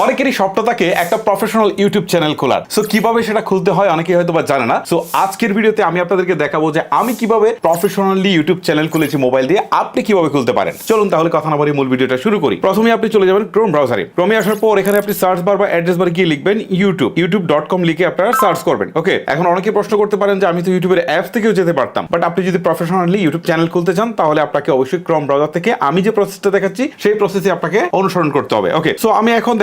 অনেকেরই স্বপ্ন থাকে একটা প্রফেশনাল ইউটিউব চ্যানেল খোলার। সো কিভাবে সেটা খুলতে হয় অনেকেই হয়তো বা জানে না। সো আজকের ভিডিওতে আমি আপনাদেরকে দেখাবো যে আমি কিভাবে প্রফেশনালি ইউটিউব চ্যানেল খুলেছি মোবাইল দিয়ে, আপনি কিভাবে খুলতে পারেন। চলুন তাহলে কথা না বলে মূল ভিডিওটা শুরু করি। প্রথমে আপনি চলে যাবেন ক্রোম ব্রাউজারে। ক্রোমে আসার পর এখানে আপনি সার্চ বার বা অ্যাড্রেস বারে গিয়ে লিখবেন youtube.com লিখে আপনারা সার্চ করবেন। ওকে, এখন অনেকে প্রশ্ন করতে পারেন যে আমি তো ইউটিউবের অ্যাপস থেকেও যেতে পারতাম, বাট আপনি যদি প্রফেশনালি ইউটিউব চ্যানেল খুলতে চান তাহলে আপনাকে অবশ্যই ক্রোম ব্রাউজার থেকে আমি যে প্রসেসটা দেখাচ্ছি সেই প্রসেসে আপনাকে অনুসরণ করতে হবে। ওকে, সো আমি এখন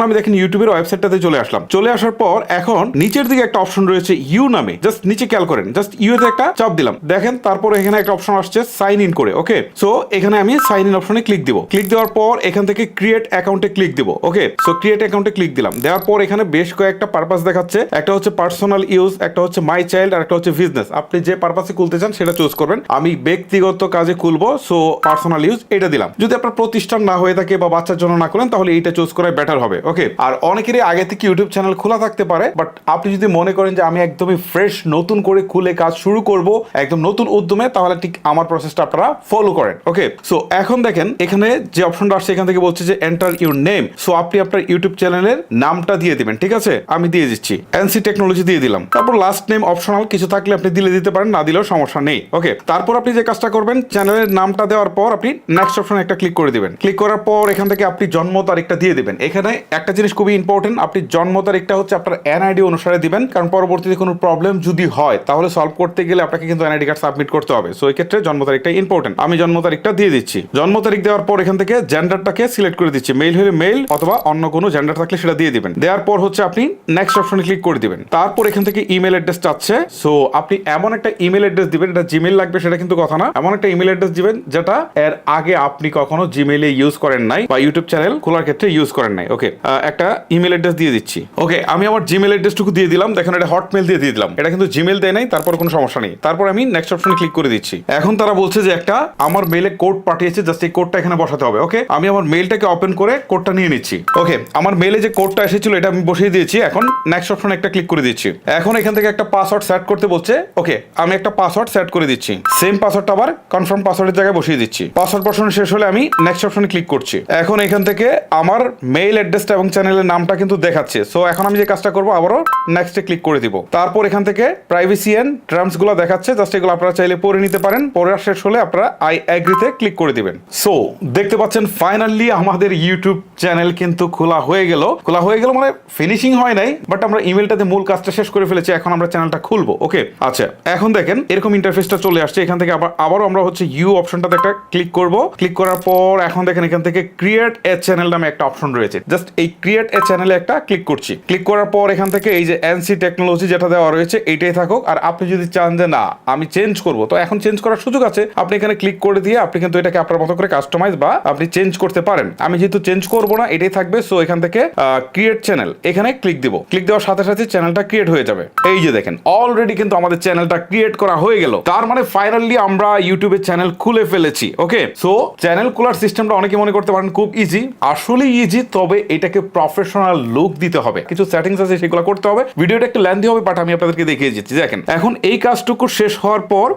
আমি দেখেন ইউটিউবের ওয়েবসাইটটাতে চলে আসলাম। চলে আসার পর এখন নিচের দিকে একটা অপশন রয়েছে ইউ নামে, জাস্ট নিচে খেয়াল করেন, জাস্ট ইউতে একটা চাপ দিলাম, দেখেন তারপর এখানে একটা অপশন আসছে সাইন ইন করে। ওকে, সো এখানে আমি সাইন ইন অপশনে ক্লিক দিব। ক্লিক দেওয়ার পর এখান থেকে ক্রিয়েট অ্যাকাউন্টে ক্লিক দিব। ওকে, সো ক্রিয়েট অ্যাকাউন্টে ক্লিক দিলাম। দেওয়ার পর এখানে বেশ কয়েকটা পারপাস দেখাচ্ছে, একটা হচ্ছে পার্সোনাল ইউজ, একটা হচ্ছে মাই চাইল্ড, আর একটা হচ্ছে বিজনেস। আপনি যে পারপাসে খুলতে চান সেটা চুজ করবেন। আমি ব্যক্তিগত কাজে খুলবো, সো পার্সোনাল ইউজ এটা দিলাম। যদি আপনার প্রতিষ্ঠান না হয়ে থাকে বা বাচ্চার জন্য না করেন তাহলে এইটা চুজ করাই বেটার হবে। ওকে, আর অনেকেরই আগে থেকে ইউটিউব চ্যানেল খোলা থাকতে পারে, বাট আপনি যদি মনে করেন যে আমি একদমই ফ্রেশ নতুন করে খুলে কাজ শুরু করব একদম নতুন উদ্যমে, তাহলে ঠিক আমার প্রসেসটা আপনারা ফলো করেন। ওকে, সো এখন দেখেন এখানে যে অপশনটা আসছে এখান থেকে বলছে যে এন্টার ইউর নেম। সো আপনি আপনার ইউটিউব চ্যানেলের নামটা দিয়ে দিবেন। ঠিক আছে, আমি দিয়ে দিচ্ছি এনসি টেকনোলজি দিয়ে দিলাম। তারপর লাস্ট নেম অপশনাল, কিছু থাকলে আপনি দিতে পারেন, না দিলেও সমস্যা নেই। ওকে, তারপর আপনি যে কাজটা করবেন, চ্যানেলের নামটা দেওয়ার পর আপনি নেক্সট অপশনে একটা ক্লিক করে দিবেন। ক্লিক করার পর এখান থেকে আপনি জন্ম তারিখটা দিয়ে দিবেন। এখানে একটা জিনিস খুবই ইম্পর্টেন্ট, আপনি জন্ম তারিখটা হচ্ছে আপনার এনআইডি অনুসারে দিবেন, কারণ পরবর্তীতে কোনো প্রবলেম যদি হয় তাহলে সলভ করতে গেলে আপনাকে কিন্তু এনআইডি কার্ড সাবমিট করতে হবে। সো এই ক্ষেত্রে জন্ম তারিখটা ইম্পর্টেন্ট। আমি জন্ম তারিখটা দিয়ে দিচ্ছি। জন্ম তারিখ দেওয়ার পর এখান থেকে জেন্ডারটাকে সিলেক্ট করে দিচ্ছি। মেল হলে মেল অথবা অন্য কোনো জেন্ডার থাকলে সেটা দিয়ে দিবেন। দেওয়ার পর হচ্ছে আপনি নেক্সট অপশনে ক্লিক করে দিবেন। তারপর এখান থেকে ইমেল অ্যাড্রেস চাচ্ছে। সো আপনি এমন একটা ইমেল অ্যাড্রেস দিবেন, এটা জিমেল লাগবে সেটা কিন্তু কথা না, এমন একটা ইমেল অ্যাড্রেস দিবেন যেটা এর আগে আপনি কখনো জিমেইলে ইউজ করেন নাই বা ইউটিউব চ্যানেল খোলার ক্ষেত্রে ইউজ করেন নাই। ওকে, একটা ইমেল অ্যাড্রেস দিয়ে দিচ্ছি। ওকে, আমি আমার জিমেল অ্যাড্রেসটুকু দিয়ে দিলাম। দেখেন এটা হটমেল দিয়ে দিলাম, এটা কিন্তু জিমেল দেয় নাই, তারপর কোনো সমস্যা নেই। তারপর আমি নেক্সট অপশনে ক্লিক করে দিচ্ছি। এখন তারা বলছে যে একটা আমার মেইলে কোড পাঠিয়েছে, জাস্ট এই কোডটা এখানে বসাতে হবে। ওকে, আমি আমার মেইলটাকে ওপেন করে কোডটা নিয়ে নিচ্ছি। ওকে, আমার মেইলে যে কোডটা এসেছিল এটা আমি বসিয়ে দিয়েছি। এখন নেক্সট অপশনে একটা ক্লিক করে দিচ্ছি। এখন এখান থেকে একটা পাসওয়ার্ড সেট করতে বলছে। ওকে, আমি একটা পাসওয়ার্ড সেট করে দিচ্ছি। সেম পাসওয়ার্ডটা আবার কনফার্ম পাসওয়ার্ডের জায়গায় বসিয়ে দিচ্ছি। পাসওয়ার্ড বসানো শেষ হলে আমি নেক্সট অপশনে ক্লিক করছি। এখন এখান থেকে আমার মেইল অ্যাড্রেসটা এবং চ্যানেলের নামটা কিন্তু দেখাচ্ছে। সো এখন আমি যে কাজটা করবো আবারও নেক্সটে ক্লিক করে দিব। তারপর এখান থেকে প্রাইভেসি এন্ড টার্মস গুলো দেখাচ্ছে, জাস্ট এগুলো আপনারা চাইলে পড়ে নিতে পারেন। পড়ে শেষ হলে আপনারা আই এগ্রিতে ক্লিক করে দিবেন। সো দেখতে পাচ্ছেন ফাইনালি আমাদের ইউটিউব চ্যানেল কিন্তু খোলা হয়ে গেল মানে ফিনিশিং হয় নাই, বাট আমরা ইমেলটাতে মূল কাজটা শেষ করে ফেলেছি। এখন আমরা চ্যানেলটা খুলবো। ওকে, আচ্ছা এখন দেখেন এরকম ইন্টারফেসটা চলে আসছে। এখান থেকে আবারও আমরা হচ্ছে ইউ অপশনটাতে একটা ক্লিক করব। ক্লিক করার পর এখন দেখেন এখান থেকে ক্রিয়েট এ চ্যানেল নামে একটা অপশন রয়েছে, জাস্ট এই ক্রিয়েট এ চ্যানেলে একটা ক্লিক করছি। ক্লিক করার পর এখান থেকে এই যে এনসি টেকনোলজি যেটা দেওয়া রয়েছে এইটাই থাকুক। আর আপনি যদি চান যে না আমি চেঞ্জ করব, তো এখন চেঞ্জ করার সুযোগ আছে। আপনি এখানে ক্লিক করে দিয়ে আপনি কিন্তু এটাকে আপনার মতো করে কাস্টমাইজ বা আপনি চেঞ্জ করতে পারেন। আমি যেহেতু চেঞ্জ করব না, এটাই থাকবে। সো এখান থেকে ক্রিয়েট চ্যানেল এখানে ক্লিক দিব। ক্লিক দেওয়ার সাথে সাথে চ্যানেলটা ক্রিয়েট হয়ে যাবে। এই যে দেখেন অলরেডি কিন্তু আমাদের চ্যানেলটা ক্রিয়েট করা হয়ে গেল। তার মানে ফাইনালি আমরা ইউটিউবে চ্যানেল খুলে ফেলেছি। ওকে, সো চ্যানেল খোলার সিস্টেমটা অনেকে মনে করতে পারেন খুব ইজি, আসলে ইজি, তবে এটাকে প্রফেশনাল লুক দিতে হবে। কিছু সেটিংস আছে সেগুলো করতে হবে। ভিডিওটা একটু লেন্থি হবে, বাট আমি আপনাদেরকে দেখিয়ে দিচ্ছি। দেখেন এখন এই কাজটুকু শেষ হওয়ার পর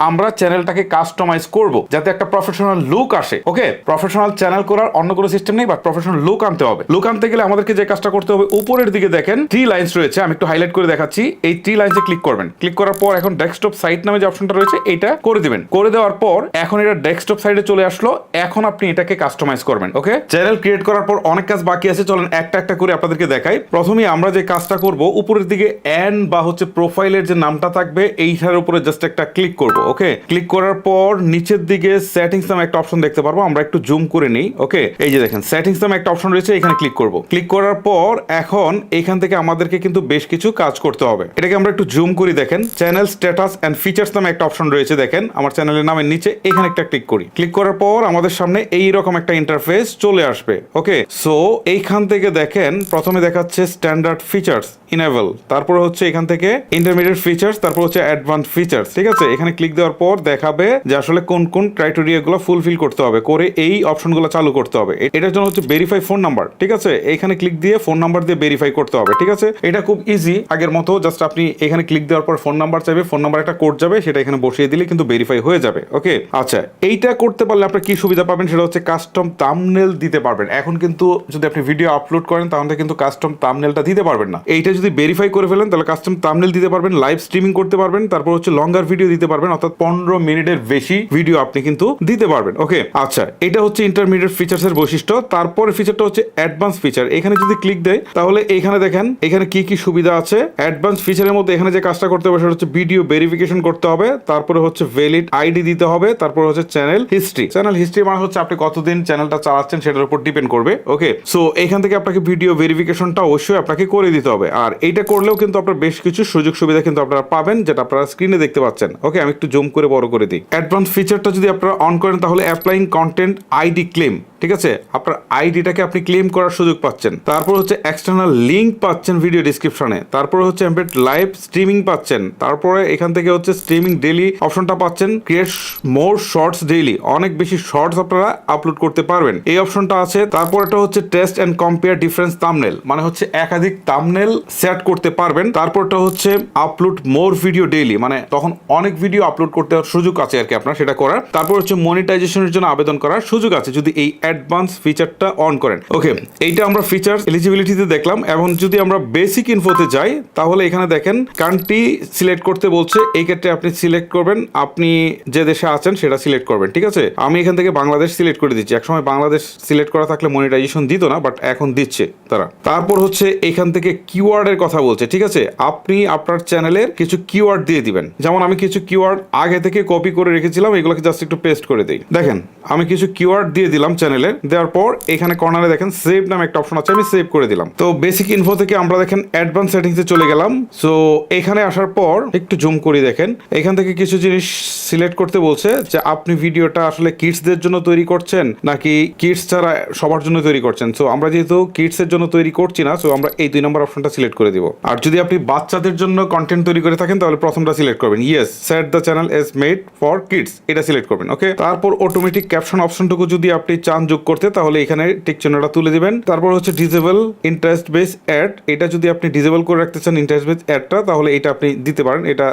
আমরা চ্যানেলটাকে কাস্টমাইজ করব যাতে একটা প্রফেশনাল লুক আসে। ওকে, প্রফেশনাল চ্যানেল করার অন্য কোনো সিস্টেম নেই, বাট প্রফেশনাল লুক আনতে হবে। লুক আনতে গেলে আমাদেরকে যে কাজটা করতে হবে, উপরের দিকে দেখেন থ্রি লাইন্স রয়েছে, আমি একটু হাইলাইট করে দেখাচ্ছি। এই থ্রি লাইন্সে ক্লিক করবেন। ক্লিক করার পর এখন ডেস্কটপ সাইট নামে যে অপশনটা রয়েছে এটা করে দিবেন। করে দেওয়ার পর এখন এটা ডেস্কটপ সাইডে চলে আসলো। এখন আপনি এটাকে কাস্টমাইজ করবেন। ওকে, চ্যানেল ক্রিয়েট করার পর অনেক কাজ বাকি আছে, চলেন একটা একটা করে আপনাদেরকে দেখাই। প্রথমে আমরা যে কাজটা করব, উপরের দিকে এন বা হচ্ছে প্রোফাইলের যে নামটা থাকবে এইটার উপরে জাস্ট একটা ক্লিক করব। ওকে, ক্লিক করার পর নিচের দিকে সেটিংস নামে একটা অপশন দেখতে পারবো, আমরা একটু জুম করে নিই। ওকে, এই যে দেখেন সেটিংস নামে একটা অপশন রয়েছে, এখানে ক্লিক করব। ক্লিক করার পর এখন এখান থেকে আমাদেরকে কিন্তু বেশ কিছু কাজ করতে হবে। এটাকে আমরা একটু জুম করি। দেখেন চ্যানেল স্ট্যাটাস এন্ড ফিচার্স নামে একটা অপশন রয়েছে, দেখেন আমার চ্যানেলের নামের নিচে এখানে একটা ক্লিক করি। ক্লিক করার পর আমাদের সামনে এইরকম একটা ইন্টারফেস চলে আসবে। ওকে, সো এইখান থেকে দেখেন প্রথমে দেখাচ্ছে স্ট্যান্ডার্ড ফিচার্স ইনেবল, তারপর হচ্ছে এখান থেকে ইন্টারমিডিয়েট ফিচার্স, তারপর হচ্ছে অ্যাডভান্স ফিচার্স। ঠিক আছে, এখানে ক্লিক দেওয়ার পর দেখাবে যে আসলে কোন কোন ক্রাইটেরিয়া গুলো ফুলফিল করতে হবে, করে এই অপশনগুলো চালু করতে হবে। এটার জন্য হচ্ছে ভেরিফাই ফোন নাম্বার। ঠিক আছে, এখানে ক্লিক দিয়ে ফোন নাম্বার দিয়ে ভেরিফাই করতে হবে। ঠিক আছে, এটা খুব ইজি আগের মতো, জাস্ট আপনি এখানে ক্লিক দেওয়ার পর ফোন নাম্বার চাইবে, ফোন নাম্বার একটা কোড যাবে, সেটা এখানে বসিয়ে দিলে কিন্তু ভেরিফাই হয়ে যাবে। ওকে, আচ্ছা এইটা করতে পারলে আপনার কি সুবিধা পাবেন সেটা হচ্ছে কাস্টম থাম্বনেল দিতে পারবেন। এখন কিন্তু যদি আপনি ভিডিও আপলোড করেন তাহলে কিন্তু কাস্টম থাম্বনেলটা দিতে পারবেন না। এইটা যদি ভেরিফাই করে ফেলেন তাহলে কাস্টম থাম্বনেল দিতে পারবেন, লাইভ স্ট্রিমিং করতে পারবেন, তারপর হচ্ছে লঙ্গার ভিডিও দিতে পারবেন, অর্থাৎ 15 মিনিটের বেশি ভিডিও আপনি কিন্তু দিতে পারবেন। ওকে, আচ্ছা, এটা হচ্ছে ইন্টারমিডিয়েট ফিচার্স এর বৈশিষ্ট্য। তারপরে ফিচারটা হচ্ছে অ্যাডভান্স ফিচার। এখানে যদি ক্লিক দেয় তাহলে এখানে দেখেন এখানে কি কি সুবিধা আছে। অ্যাডভান্স ফিচারের মধ্যে এখানে যে কাজটা করতে হবে সেটা হচ্ছে ভিডিও ভেরিফিকেশন করতে হবে, তারপরে হচ্ছে ভ্যালিড আইডি দিতে হবে, তারপর হচ্ছে চ্যানেল হিস্ট্রি। চ্যানেল হিস্ট্রি মানে হচ্ছে আপনি কতদিন চ্যানেলটা চালাচ্ছেন সেটার উপর ডিপেন্ড করবে। ওকে, সো এখান থেকে আপনাকে ভিডিও ভেরিফিকেশনটা অবশ্যই আপনাকে করে দিতে হবে। আর এইটা করলেও কিন্তু আপনার বেশ কিছু সুযোগ সুবিধা কিন্তু আপনারা পাবেন, যেটা আপনারা স্ক্রিনে দেখতে পাচ্ছেন। ওকে, আমি একটু জুম করে বড় করে দিই। অ্যাডভান্স ফিচারটা যদি আপনারা অন করেন তাহলে অ্যাপ্লাইং কন্টেন্ট আইডি ক্লেম, ঠিক আছে, আপনার আইডিটাকে আপনি ক্লেম করার সুযোগ পাচ্ছেন। তারপর হচ্ছে এক্সটার্নাল লিঙ্ক পাচ্ছেন ভিডিও ডিসক্রিপশনে, তারপর হচ্ছে এমবেড লাইভ স্ট্রিমিং পাচ্ছেন, তারপরে এখান থেকে হচ্ছে স্ট্রিমিং ডেইলি অপশনটা পাচ্ছেন, ক্রিয়েট মোর শর্টস ডেইলি, অনেক বেশি শর্টস আপনারা আপলোড করতে পারবেন, এই অপশনটা আছে। তারপর এটা হচ্ছে test and compare difference thumbnail, মানে হচ্ছে একাধিক থাম্বনেল সেট করতে পারবেন। তারপরটা হচ্ছে আপলোড মোর ভিডিও ডেইলি, মানে তখন অনেক ভিডিও আপলোড করতে সুযোগ আছে আর কি আপনার সেটা করার। তারপর হচ্ছে মনিটাইজেশনের জন্য আবেদন করার সুযোগ আছে যদি এই অ্যাডভান্স ফিচারটা অন করেন। ওকে, এইটা আমরা ফিচার এলিজিবিলিটিতে দেখলাম। এখন যদি আমরা বেসিক ইনফোতে যাই তাহলে এখানে দেখেন কান্ট্রি সিলেক্ট করতে বলছে। এই ক্ষেত্রে আপনি সিলেক্ট করবেন আপনি যে দেশে আছেন সেটা সিলেক্ট করবেন, ঠিক আছে। আমি এখান থেকে বাংলাদেশ সিলেক্ট করে দিচ্ছি। একসময় বাংলাদেশ সিলেক্ট করা থাকলে মনিটাইজেশন দিত না, বাট এখন দিচ্ছে তারা। তারপর হচ্ছে এখান থেকে কিওয়ার্ডের কথা বলছে, ঠিক আছে। আপনি আপনার চ্যানেলের কিছু কিওয়ার্ড দিয়ে দিবেন। যেমন আমি কিছু কিওয়ার্ড আগে থেকে কপি করে রেখেছিলাম, এগুলোকে জাস্ট একটু পেস্ট করে দিই। দেখেন আমি কিছু কিওয়ার্ড দিয়ে দিলাম চ্যানেলে, দেওয়ার পর এখানে কর্নারে দেখেন সেভ নামে একটা অপশন আছে, আমি সেভ করে দিলাম। তো বেসিক ইনফো থেকে আমরা দেখেন অ্যাডভান্স সেটিংসে চলে গেলাম। সো এখানে আসার পর একটু জুম করি, দেখেন এখান থেকে কিছু জিনিস সিলেক্ট করতে বলছে যে আপনি ভিডিওটা আসলে কিডসদের জন্য তৈরি করছেন নাকি কিডস ছাড়া সবার জন্য তৈরি করছেন। সো আমরা যেহেতু কিডস এর জন্য তৈরি করছি না, সো আমরা এই 2 নম্বর অপশনটা সিলেক্ট করে দিব। আর যদি আপনি বাচ্চাদের জন্য কন্টেন্ট তৈরি করে থাকেন তাহলে প্রথমটা সিলেক্ট করবেন, yes set the channel as made for kids, এটা সিলেক্ট করবেন। ওকে, তারপর অটোমেটিক ক্যাপশন অপশনটুকু যদি আপনি চান যোগ করতে তাহলে এখানে টিক চিহ্নটা তুলে দিবেন। তারপর হচ্ছে ডিসেবল ইন্টারেস্ট বেস অ্যাড, এটা যদি আপনি ডিসেবল করে রাখতে চান ইন্টারেস্ট বেস অ্যাডটা তাহলে এটা আপনি দিতে পারেন, এটা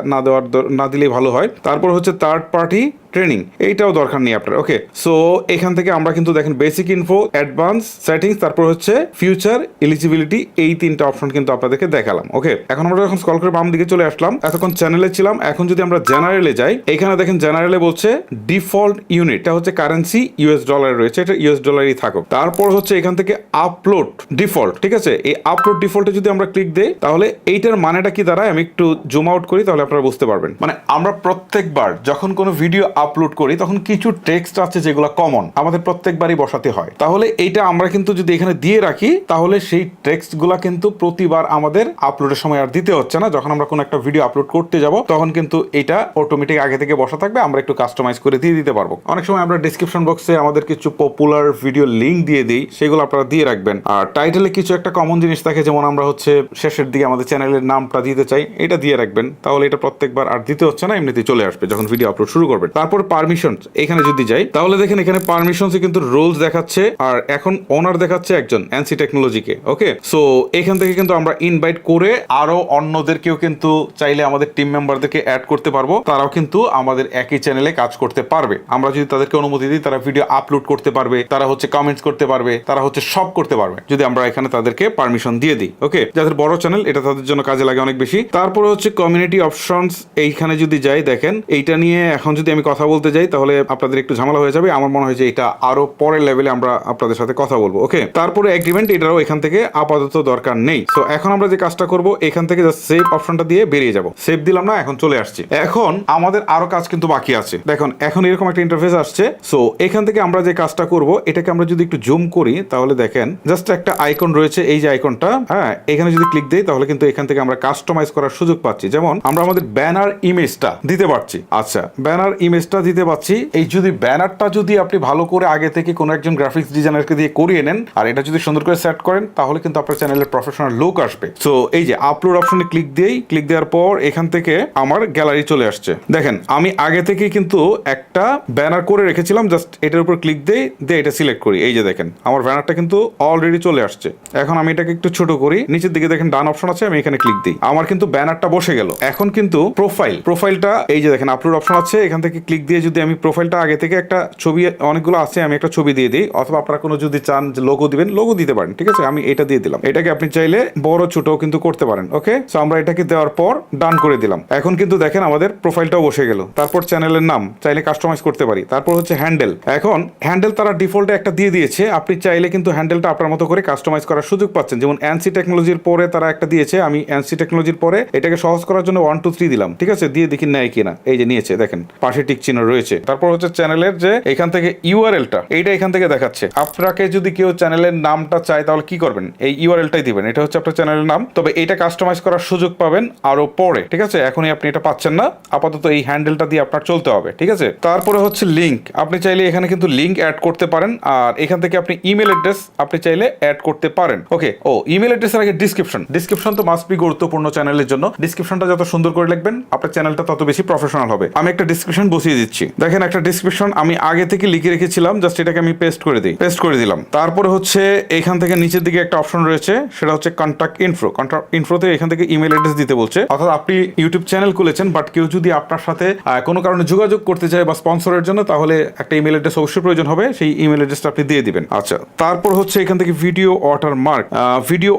না দিলেই ভালো হয়। তারপর হচ্ছে থার্ড পার্টি ট্রেনিং, এইটাও দরকার নেই আপনার। ওকে, সো এখান থেকে আমরা কিন্তু দেখেন বেসিক ইনফো, অ্যাডভান্স সেটিংস, তারপর হচ্ছে ফিউচার এলিজিবিলিটি, এই 3টা অপশন কিন্তু আপনাদেরকে দেখালাম। ওকে, এখন আমরা যখন স্ক্রল করে বাম দিকে চলে আসলাম, এতক্ষণ চ্যানেলে ছিলাম। এখন যদি আমরা জেনারেলে যাই, এখানে দেখেন জেনারেলে বলছে ডিফল্ট ইউনিট, এটা হচ্ছে কারেন্সি ইউএস ডলার রয়েছে, এটা ইউএস ডলারই থাকুক। তারপর হচ্ছে এখান থেকে আপলোড ডিফল্ট, ঠিক আছে। এই আপলোড ডিফল্টে যদি আমরা ক্লিক দেই তাহলে এইটার মানেটা কি দাঁড়ায়, আমি একটু জুম আউট করি তাহলে আপনারা বুঝতে পারবেন। মানে আমরা প্রত্যেকবার যখন কোনো ভিডিও আপলোড করি তখন কিছু টেক্সট আছে যেগুলো কমন আমাদের প্রত্যেকবারই বসাতে হয়। তাহলে এইটা আমরা কিন্তু যদি এখানে দিয়ে রাখি তাহলে সেই টেক্সটগুলো কিন্তু প্রতিবার আমাদের আপলোডের সময় আর দিতে হচ্ছে না। যখন আমরা কোনো একটা ভিডিও আপলোড করতে যাব তখন কিন্তু এটা অটোমেটিক আগে থেকে বসা থাকবে, আমরা একটু কাস্টমাইজ করে দিয়ে দিতে পারবো। অনেক সময় আমরা ডেসক্রিপশন বক্সে আমাদের কিছু পপুলার ভিডিও লিঙ্ক দিয়ে দিই, সেগুলো আপনারা দিয়ে রাখবেন। আর টাইটেলে কিছু একটা কমন জিনিস থাকে, যেমন আমরা হচ্ছে শেষের দিকে আমাদের চ্যানেলের নামটা দিতে চাই, এটা দিয়ে রাখবেন। তাহলে এটা প্রত্যেকবার আর দিতে হচ্ছে না, এমনিতেই চলে আসবে যখন ভিডিও আপলোড শুরু করবেন। তারপর পারমিশন, এখানে যদি যাই তাহলে দেখেন এখানে পারমিশনসে কিন্তু রোলস দেখাচ্ছে, আর এখন ওনার দেখাচ্ছে একজন এনসি টেকনোলজিকে। ওকে, সো এখান থেকে কিন্তু আমরা ইনভাইট করে আরো অন্যদেরকেও কিন্তু চাইলে আমাদের টিম মেম্বারদেরকে অ্যাড করতে পারবো, তারাও কিন্তু আমাদের একই চ্যানেলে কাজ করতে পারবে। আমরা যদি তাদেরকে অনুমতি দিই তারা ভিডিও আপলোড করতে পারবে, তারা হচ্ছে কমেন্টস করতে পারবে, তারা হচ্ছে সব করতে পারবে যদি আমরা এখানে তাদেরকে পারমিশন দিয়ে দিই। ওকে, যাদের বড় চ্যানেল এটা তাদের জন্য কাজে লাগে অনেক বেশি। তারপরে হচ্ছে কমিউনিটি অপশনস, এইখানে যদি যাই দেখেন এইটা নিয়ে এখন যদি আমি কথা বলতে যাই তাহলে আপনাদের একটু ঝামেলা হয়ে যাবে। আমার মনে হয় যে এটা আরো পরের লেভেলে আমরা আপনাদের সাথে কথা বলবো। ওকে, তারপরে এগ্রিমেন্ট, এটাও এখান থেকে আপাতত দরকার নেই। সো এখন আমরা যে কাজটা করব এখান থেকে জাস্ট সেভ অপশনটা দিয়ে বেরিয়ে যাব। সেভ দিলাম না, এখন চলে আসছি। এখন আমাদের আরো কাজ কিন্তু বাকি আছে। দেখুন এখন এরকম একটা ইন্টারফেস আসছে। সো এখান থেকে আমরা যে কাজটা করব এটাকে আমরা যদি একটু জুম করি তাহলে দেখেন জাস্ট একটা আইকন রয়েছে, এই যে আইকনটা, হ্যাঁ, এখানে যদি ক্লিক দেই তাহলে কিন্তু এখান থেকে আমরা কাস্টমাইজ করার সুযোগ পাচ্ছি। যেমন আমরা আমাদের ব্যানার ইমেজটা দিতে পারছি। আচ্ছা, ব্যানার ইমেজটা দিতে পাচ্ছি। এই যদি ব্যানারটা যদি আপনি ভালো করে আগে থেকে কোনো একজন গ্রাফিক্স ডিজাইনারকে দিয়ে করিয়ে নেন আর এটা যদি সুন্দর করে সেট করেন তাহলে কিন্তু আপনার চ্যানেলের প্রফেশনাল লুক আসবে। সো এই যে আপলোড অপশনে ক্লিক দিই, ক্লিক দেওয়ার পর এখান থেকে আমার গ্যালারি চলে আসছে। দেখেন আমি আগে থেকে কিন্তু একটা ব্যানার করে রেখেছিলাম, জাস্ট এটার উপর ক্লিক দিয়ে এটা সিলেক্ট করি। এই যে দেখেন আমার ব্যানারটা কিন্তু অলরেডি চলে আসছে। এখন আমি এটাকে একটু ছোট করি, নিচের দিকে দেখেন ডান অপশন আছে, আমি এখানে ক্লিক দিই, আমার কিন্তু ব্যানারটা বসে গেল। এখন কিন্তু প্রোফাইলটা এই যে দেখেন আপলোড অপশন আছে, এখান থেকে ক্লিক ক্লিক দিয়ে যদি আমি প্রোফাইলটা আগে থেকে একটা ছবি অনেকগুলো আছে, আমি একটা ছবি দিয়ে দিই, অথবা আপনারা কোনো যদি চান যে লোগো দিবেন লোগো দিতে পারেন, ঠিক আছে। আমি এটা দিয়ে দিলাম। এটাকে আপনি চাইলে বড় ছোট কিন্তু করতে পারেন। ওকে, সো আমরা এটাকে দেওয়ার পর ডান করে দিলাম। এখন কিন্তু দেখেন আমাদের প্রোফাইলটাও বসে গেল। তারপর চ্যানেলের নাম চাইলে কাস্টমাইজ করতে পারি। তারপর হচ্ছে হ্যান্ডেল। এখন হ্যান্ডেল তারা ডিফল্টে একটা দিয়ে দিয়েছে, আপনি চাইলে কিন্তু হ্যান্ডেলটা আপনার মতো করে কাস্টমাইজ করার সুযোগ পাচ্ছেন। যেমন এনসি টেকনোলজির পরে তারা একটা দিয়েছে, আমি এনসি টেকনোলজির পরে এটাকে সহজ করার জন্য 1 2 3 দিলাম, ঠিক আছে। দিয়ে দেখি নেয় কিনা। এই যে নিয়েছে, দেখেন পাশে টিক চিহ্ন রয়েছে। তারপর হচ্ছে চ্যানেলের যে এখান থেকে ইউআরএলটা, এইটা এখান থেকে দেখাচ্ছে। আপনাকে যদি কেউ চ্যানেলের নামটা চায় তাহলে কি করবেন, এই ইউআরএলটাই দিবেন। এটা হচ্ছে আপনার চ্যানেলের নাম, তবে এটা কাস্টমাইজ করার সুযোগ পাবেন আরো পরে, ঠিক আছে। এখনই আপনি এটা পাচ্ছেন না, আপাতত এই হ্যান্ডেলটা দিয়ে আপনার চলতে হবে, ঠিক আছে। তারপরে হচ্ছে লিংক, আপনি চাইলে এখানে কিন্তু লিংক অ্যাড করতে পারেন, আর এখান থেকে আপনি ইমেল অ্যাড্রেস আপনি চাইলে অ্যাড করতে পারেন। ওকে, ও ইমেল অ্যাড্রেসের আগে ডিসক্রিপশন তো মাস্ট বি গুরুত্বপূর্ণ চ্যানেলের জন্য। ডিসক্রিপশনটা যত সুন্দর করে লিখবেন আপনার চ্যানেলটা তত বেশি প্রফেশনাল হবে। আমি একটা ডিসক্রিপশন বসিয়ে দিচ্ছি, দেখেন একটা ডিসক্রিপশন আমি আগে থেকে লিখে রেখেছিলাম, জাস্ট এটাকে আমি পেস্ট করে দিলাম। তারপরে হচ্ছে এখান থেকে নিচের দিকে একটা অপশন রয়েছে, সেটা হচ্ছে কন্ট্যাক্ট ইনফোতে এখান থেকে ইমেল অ্যাড্রেস দিতে বলছে। অর্থাৎ আপনি ইউটিউব চ্যানেল খুলেছেন, বাট কেউ যদি আপনার সাথে কোনো কারণে যোগাযোগ করতে চায় বা স্পন্সরের জন্য, তাহলে একটা ইমেল অ্যাড্রেস অবশ্যই প্রয়োজন হবে, সেই ইমেল অ্যাড্রেসটা আপনি দিয়ে দিবেন। আচ্ছা, তারপর হচ্ছে এখান থেকে ভিডিও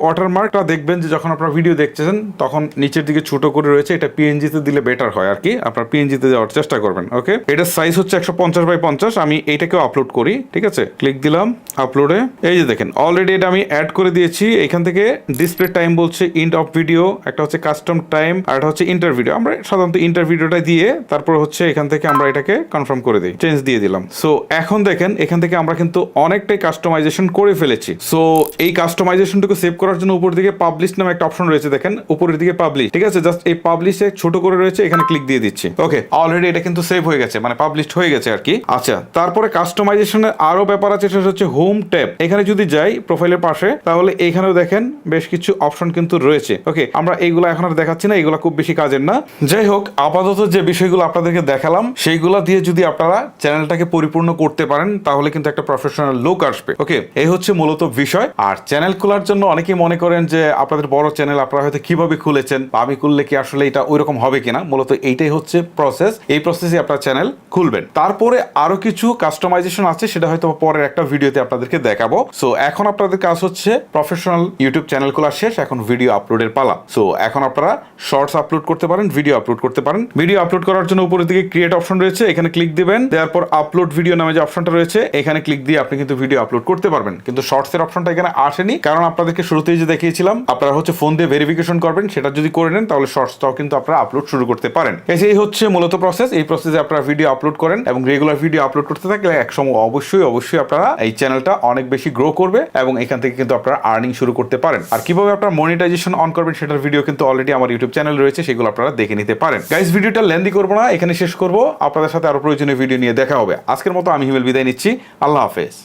ওয়াটারমার্কটা দেখবেন যে যখন আপনারা ভিডিও দেখছেন তখন নিচের দিকে ছোট করে রয়েছে, এটা পিএনজিতে দিলে বেটার হয় আর কি, আপনার পিএনজিতে দেওয়ার চেষ্টা করবেন। ওকে, এটার সাইজ হচ্ছে 150x50। আমি এইটাকেও আপলোড করি, ঠিক আছে। ক্লিক দিলাম আপলোডে। এই যে দেখেন অলরেডি এটা আমি অ্যাড করে দিয়েছি। এখান থেকে ডিসপ্লে টাইম বলছে ইন্ড অফ ভিডিও, একটা হচ্ছে কাস্টম টাইম, আর একটা হচ্ছে ইন্টার ভিডিও। আমরা সাধারণত ইন্টার ভিডিওটা দিয়ে তারপর হচ্ছে এখান থেকে আমরা এটাকে কনফার্ম করে দিই, চেঞ্জ দিয়ে দিলাম। সো এখন দেখেন এখান থেকে আমরা কিন্তু অনেকটাই কাস্টমাইজেশন করে ফেলেছি। সো এই কাস্টমাইজেশনটুকু সেভ করার জন্য উপর দিকে পাবলিশ নামে একটা অপশন রয়েছে, দেখেন উপরের দিকে পাবলিশ, ঠিক আছে। জাস্ট এই পাবলিশে ছোট করে রয়েছে, এখানে ক্লিক দিয়ে দিচ্ছি। ওকে, অলরেডি এটা কিন্তু সেভ হয়ে গেছে, মানে পাবলিশড হয়ে গেছে আর কি। আচ্ছা, তারপরে কাস্টমাইজেশনের আরো ব্যাপার আছে, সেটা হচ্ছে হোম ট্যাব। এখানে যদি যাই প্রোফাইলের পাশে, তাহলে এখানেও দেখেন বেশ কিছু অপশন কিন্তু রয়েছে। ওকে, আমরা এইগুলো এখন আর দেখাচ্ছি না, এগুলো খুব বেশি কাজের না। যাই হোক, আপাতত যে বিষয়গুলো আপনাদেরকে দেখালাম সেইগুলো দিয়ে যদি আপনারা চ্যানেলটাকে পরিপূর্ণ করতে পারেন, তাহলে কিন্তু একটা প্রফেশনাল লুক আসবে। ওকে, এই হচ্ছে মূলত বিষয়। আর চ্যানেল খোলার জন্য অনেকেই মনে করেন যে আপনাদের বড় চ্যানেল আপনারা হয়তো কিভাবে খুলেছেন, বা আমি খুললে কি আসলে এটা ওইরকম হবে কিনা, মূলত এইটাই হচ্ছে প্রসেস। এই প্রসেসে আপনার চ্যানেল খুলবেন। তারপরে আরো কিছু কাস্টমাইজেশন আছে, সেটা হয়তো পরের একটা ভিডিওতে আপনাদেরকে দেখাবো। সো এখন আপনাদের কাজ হচ্ছে প্রফেশনাল ইউটিউব চ্যানেল খোলা শেষ, এখন ভিডিও আপলোডের পালা। সো এখন আপনারা শর্টস আপলোড করতে পারেন, ভিডিও আপলোড করতে পারেন। ভিডিও আপলোড করার জন্য উপরের দিকে ক্রিয়েট অপশন রয়েছে, এখানে ক্লিক দিবেন। দেওয়ার পর আপলোড ভিডিও নামে যে অপশনটা রয়েছে, এখানে ক্লিক দিয়ে আপনি কিন্তু ভিডিও আপলোড করতে পারবেন। কিন্তু শর্টস এর অপশনটা এখানে আসেনি, কারণ আপনাদেরকে শুরুতেই যে দেখিয়েছিলাম আপনারা হচ্ছে ফোন দিয়ে ভেরিফিকেশন করবেন, সেটা যদি করে নেন তাহলে শর্টসটাও কিন্তু আপনারা আপলোড শুরু করতে পারেন। এই হচ্ছে মূলত প্রসেস। এই প্রসেসে আপনারা ভিডিও আপলোড করেন এবং রেগুলার ভিডিও আপলোড করতে থাকলে একসময় অবশ্যই আপনারা এই চ্যানেলটা অনেক বেশি গ্রো করবে এবং এখান থেকে কিন্তু আপনারা আর্নিং শুরু করতে পারেন। আর কিভাবে আপনারা মনিটাইজেশন অন করবেন সেটার ভিডিও কিন্তু অলরেডি আমার ইউটিউব চ্যানেল রয়েছে, সেগুলো আপনারা দেখে নিতে পারেন। গাইস, ভিডিওটা লেন্দি করবো না, এখানে শেষ করবো। আপনাদের সাথে আরো প্রয়োজনীয় ভিডিও নিয়ে দেখা হবে। আজকের মতো আমি হিমেল বিদায় নিচ্ছি। আল্লাহ হাফেজ।